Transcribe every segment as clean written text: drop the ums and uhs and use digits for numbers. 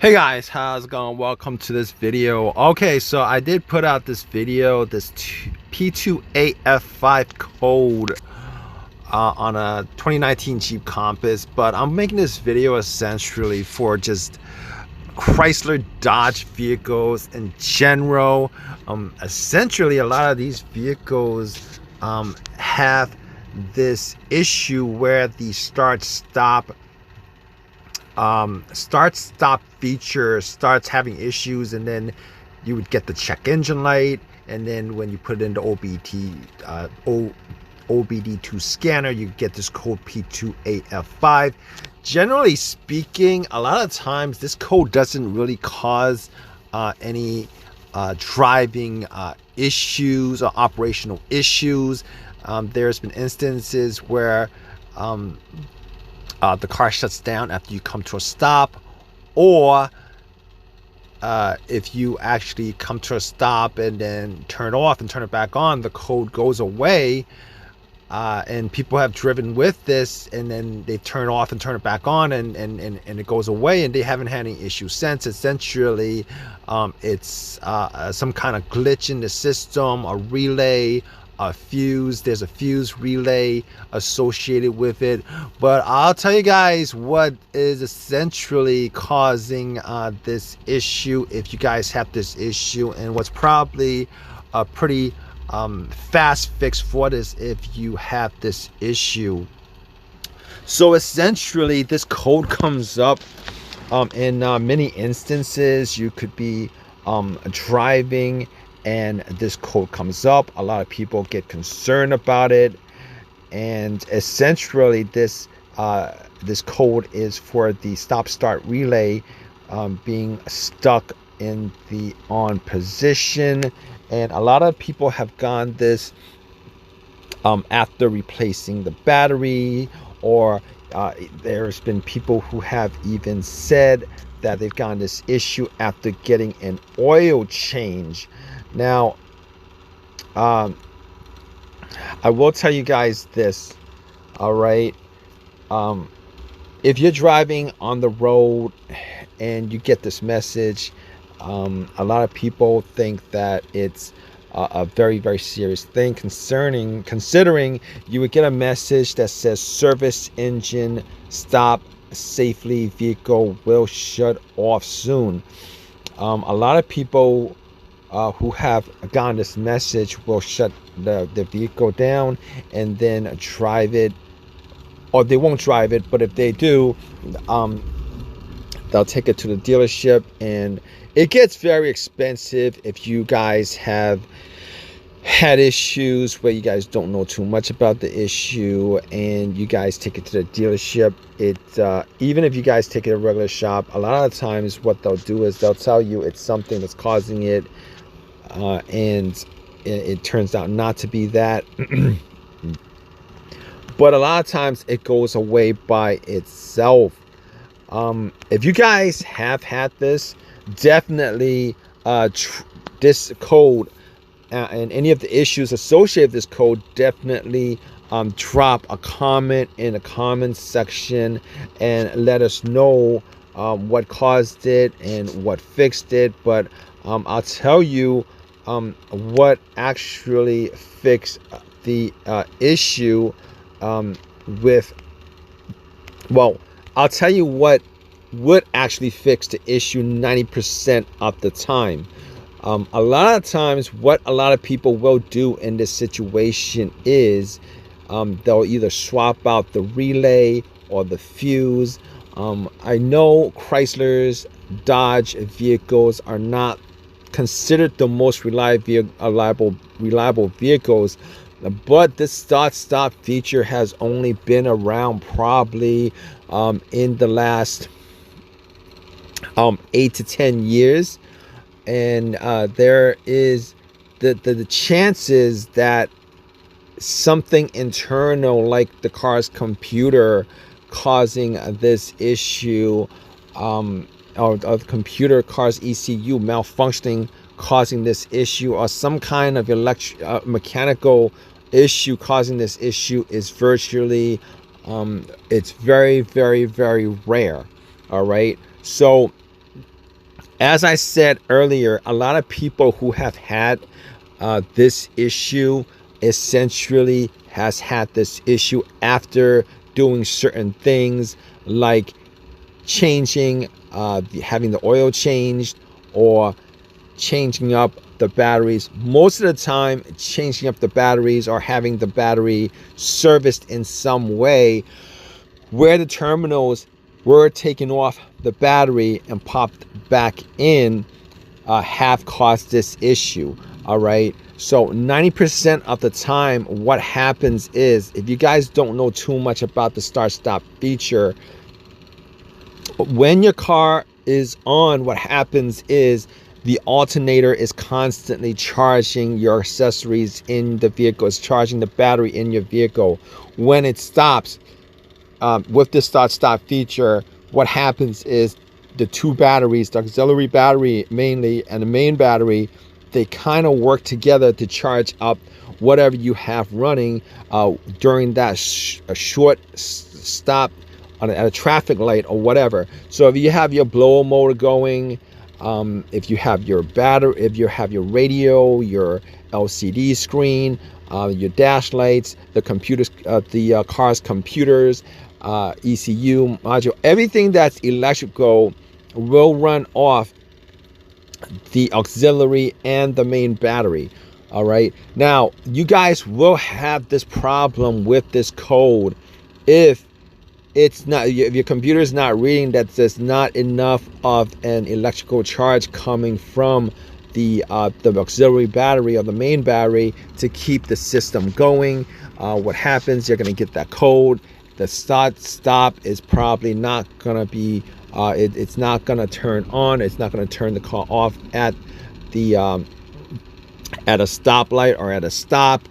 Hey guys, how's it going? Welcome to this video. Okay, so I did put out this video, this p2af5 code on a 2019 Jeep Compass, but I'm making this video essentially for just Chrysler Dodge vehicles in general. Essentially a lot of these vehicles have this issue where the start-stop feature starts having issues, and then you would get the check engine light, and then when you put it into OBD2 scanner, you get this code p2af5. Generally speaking, a lot of times this code doesn't really cause any driving issues or operational issues. There's been instances where the car shuts down after you come to a stop, or if you actually come to a stop and then turn it off and turn it back on, the code goes away. And people have driven with this, and then they turn off and turn it back on, and it goes away, and they haven't had any issues since. Essentially, it's some kind of glitch in the system, a relay, a fuse. There's a fuse relay associated with it, but I'll tell you guys what is essentially causing this issue, if you guys have this issue, and what's probably a pretty fast fix for this if you have this issue. So essentially, this code comes up in many instances. You could be driving and this code comes up. A lot of people get concerned about it, and essentially this code is for the stop-start relay being stuck in the on position. And a lot of people have gone this after replacing the battery, or there's been people who have even said that they've gotten this issue after getting an oil change. Now, I will tell you guys this, all right? If you're driving on the road and you get this message, a lot of people think that it's a very, very serious thing, considering you would get a message that says service engine stop safely, vehicle will shut off soon. A lot of people who have gotten this message will shut the vehicle down and then drive it, or they won't drive it, but if they do, they'll take it to the dealership, and it gets very expensive. If you guys have had issues where you guys don't know too much about the issue and you guys take it to the dealership, even if you guys take it to a regular shop, a lot of times what they'll do is they'll tell you it's something that's causing it, and it turns out not to be that. But a lot of times it goes away by itself. If you guys have had this, definitely this code and any of the issues associated with this code, definitely drop a comment in the comment section and let us know what caused it and what fixed it. But I'll tell you what actually fixed the issue I'll tell you what would actually fix the issue 90% of the time. A lot of times what a lot of people will do in this situation is they'll either swap out the relay or the fuse. I know Chrysler's Dodge vehicles are not considered the most reliable vehicles, but this start-stop feature has only been around probably in the last 8 to 10 years, and there is the chances that something internal, like the car's computer, causing this issue, or the computer, car's ECU malfunctioning, causing this issue, or some kind of mechanical issue causing this issue, is virtually it's very, very, very rare. All right, so As I said earlier, a lot of people who have had this issue essentially has had this issue after doing certain things like changing, having the oil changed, or changing up the batteries. Most of the time, changing up the batteries or having the battery serviced in some way where the terminals were taken off the battery and popped back in have caused this issue. All right, so 90% of the time what happens is, if you guys don't know too much about the start stop feature, when your car is on, what happens is the alternator is constantly charging your accessories in the vehicle. It's charging the battery in your vehicle. When it stops, with the start stop feature, what happens is the two batteries, the auxiliary battery mainly and the main battery, they kind of work together to charge up whatever you have running during that short stop at a traffic light or whatever. So if you have your blower motor going, if you have your battery, if you have your radio, your LCD screen, your dash lights, the computers, the car's computers, ECU module, everything that's electrical will run off the auxiliary and the main battery. All right, now you guys will have this problem with this code if it's not, if your computer is not reading that there's not enough of an electrical charge coming from the auxiliary battery or the main battery to keep the system going. What happens, you're going to get that code. The start stop is probably not going to be it's not going to turn on. It's not going to turn the car off at the at a stoplight or at a stop.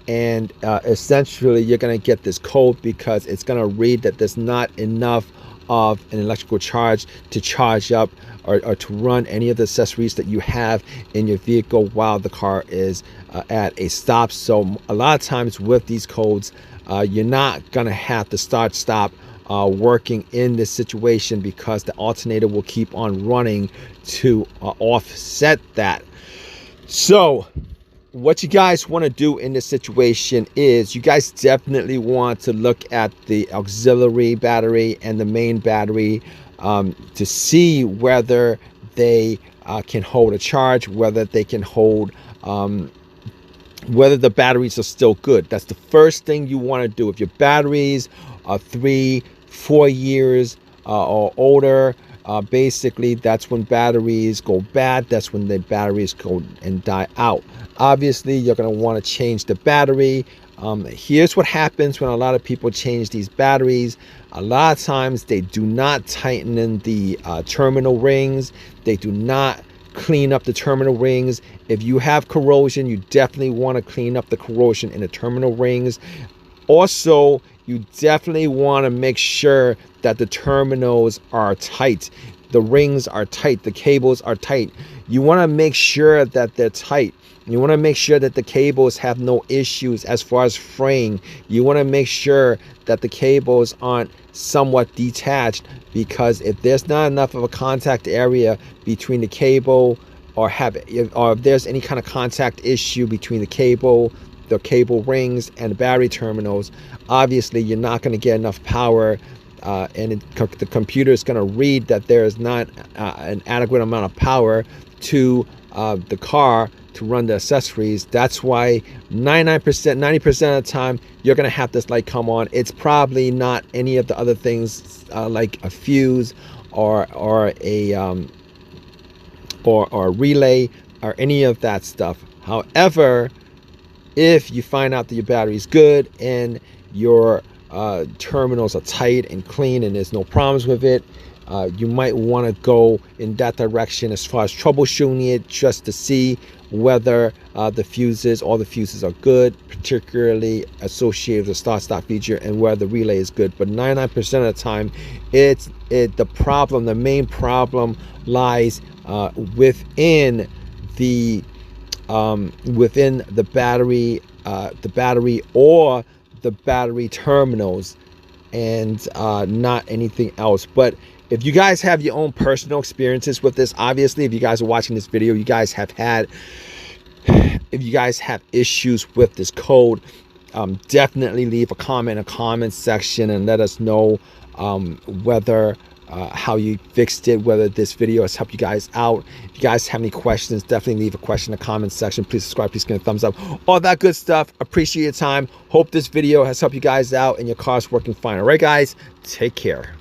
And essentially you're going to get this code because it's going to read that there's not enough of an electrical charge to charge up or to run any of the accessories that you have in your vehicle while the car is at a stop. So a lot of times with these codes, you're not going to have the start stop working in this situation because the alternator will keep on running to offset that. So what you guys want to do in this situation is you guys definitely want to look at the auxiliary battery and the main battery to see whether they can hold a charge, whether they can hold whether the batteries are still good. That's the first thing you want to do. If your batteries are 3-4 years or older, basically that's when batteries go bad. That's when the batteries go and die out. Obviously you're going to want to change the battery. Here's what happens when a lot of people change these batteries. A lot of times they do not tighten in the terminal rings. They do not clean up the terminal rings. If you have corrosion, you definitely want to clean up the corrosion in the terminal rings. Also, you definitely want to make sure that the terminals are tight. The rings are tight. The cables are tight. You want to make sure that they're tight. You want to make sure that the cables have no issues as far as fraying. You want to make sure that the cables aren't somewhat detached, because if there's not enough of a contact area between the cable, or if there's any kind of contact issue between the cable rings and the battery terminals, obviously you're not going to get enough power, and the computer is going to read that there is not an adequate amount of power to the car to run the accessories. That's why 99%, 90% of the time you're gonna have this light come on. It's probably not any of the other things like a fuse or a relay or any of that stuff. However, if you find out that your battery is good and your terminals are tight and clean and there's no problems with it, you might want to go in that direction as far as troubleshooting it, just to see whether all the fuses are good, particularly associated with the start stop feature, and whether the relay is good. But 99% of the time, the main problem lies within the battery, or the battery terminals, and not anything else. But If you guys have your own personal experiences with this, obviously, if you guys are watching this video, you guys have had, if you guys have issues with this code, definitely leave a comment in the comment section and let us know whether how you fixed it, whether this video has helped you guys out. If you guys have any questions, definitely leave a question in the comment section. Please subscribe, please give a thumbs up, all that good stuff. Appreciate your time. Hope this video has helped you guys out and your car's working fine. All right, guys, take care.